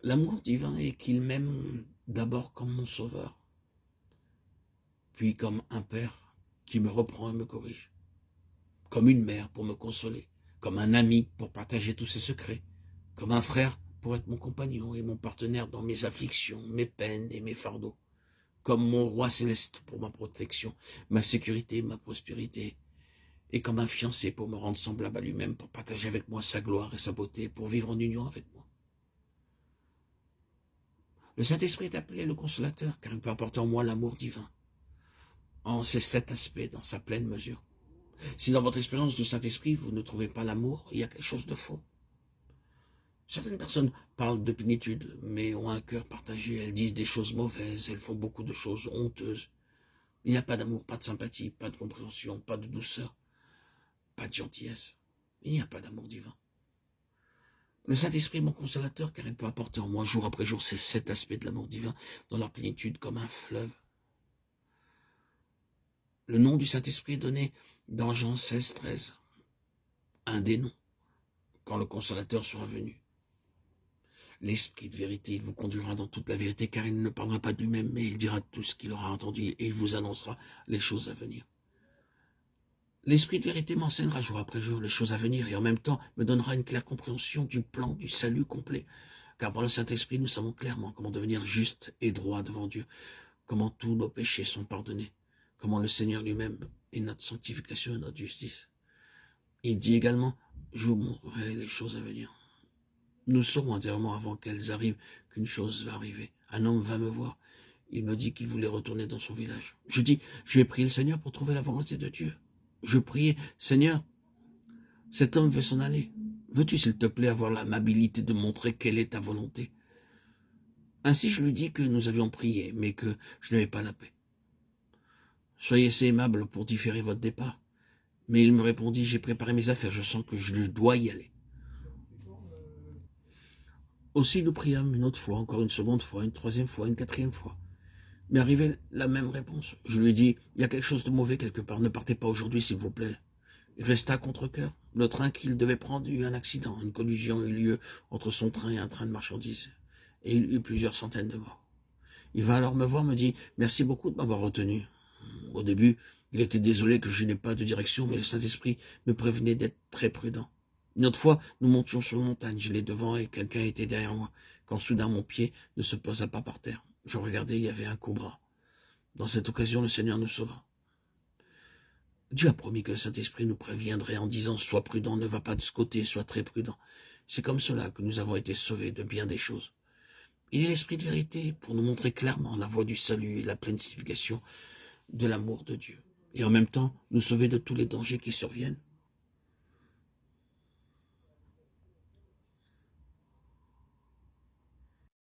L'amour divin est qu'il m'aime d'abord comme mon sauveur, puis comme un père qui me reprend et me corrige, comme une mère pour me consoler, comme un ami pour partager tous ses secrets, comme un frère pour être mon compagnon et mon partenaire dans mes afflictions, mes peines et mes fardeaux, comme mon roi céleste pour ma protection, ma sécurité, ma prospérité, et comme un fiancé pour me rendre semblable à lui-même, pour partager avec moi sa gloire et sa beauté, pour vivre en union avec moi. Le Saint-Esprit est appelé le consolateur, car il peut apporter en moi l'amour divin, en ces 7 aspects, dans sa pleine mesure. Si dans votre expérience du Saint-Esprit, vous ne trouvez pas l'amour, il y a quelque chose de faux. Certaines personnes parlent de plénitude, mais ont un cœur partagé, elles disent des choses mauvaises, elles font beaucoup de choses honteuses. Il n'y a pas d'amour, pas de sympathie, pas de compréhension, pas de douceur, pas de gentillesse. Il n'y a pas d'amour divin. Le Saint-Esprit est mon consolateur, car il peut apporter en moi jour après jour ces 7 aspects de l'amour divin dans leur plénitude comme un fleuve. Le nom du Saint-Esprit est donné dans Jean 16, 13. Un des noms, quand le consolateur sera venu. L'Esprit de vérité, il vous conduira dans toute la vérité, car il ne parlera pas de lui-même, mais il dira tout ce qu'il aura entendu, et il vous annoncera les choses à venir. L'Esprit de vérité m'enseignera jour après jour les choses à venir, et en même temps me donnera une claire compréhension du plan du salut complet. Car par le Saint-Esprit, nous savons clairement comment devenir juste et droit devant Dieu, comment tous nos péchés sont pardonnés, comment le Seigneur lui-même est notre sanctification et notre justice. Il dit également, je vous montrerai les choses à venir. Nous saurons intérieurement avant qu'elles arrivent qu'une chose va arriver. Un homme va me voir. Il me dit qu'il voulait retourner dans son village. Je dis, je vais prier le Seigneur pour trouver la volonté de Dieu. Je priais, Seigneur, cet homme veut s'en aller. Veux-tu, s'il te plaît, avoir l'amabilité de montrer quelle est ta volonté? Ainsi, je lui dis que nous avions prié, mais que je n'avais pas la paix. Soyez assez aimable pour différer votre départ. Mais il me répondit, j'ai préparé mes affaires, je sens que je dois y aller. Aussi, nous priâmes une autre fois, encore une seconde fois, une troisième fois, une quatrième fois. Mais arrivait la même réponse. Je lui ai dit, il y a quelque chose de mauvais quelque part, ne partez pas aujourd'hui, s'il vous plaît. Il resta à contre-cœur. Le train qu'il devait prendre eut un accident. Une collision eut lieu entre son train et un train de marchandises. Et il eut plusieurs centaines de morts. Il va alors me voir, me dit, merci beaucoup de m'avoir retenu. Au début, il était désolé que je n'ai pas de direction, mais le Saint-Esprit me prévenait d'être très prudent. Une autre fois, nous montions sur une montagne, j'allais devant et quelqu'un était derrière moi, quand soudain mon pied ne se posa pas par terre. Je regardais, il y avait un cobra. Dans cette occasion, le Seigneur nous sauva. Dieu a promis que le Saint-Esprit nous préviendrait en disant « Sois prudent, ne va pas de ce côté, sois très prudent ». C'est comme cela que nous avons été sauvés de bien des choses. Il est l'Esprit de vérité pour nous montrer clairement la voie du salut et la pleine signification de l'amour de Dieu. Et en même temps, nous sauver de tous les dangers qui surviennent.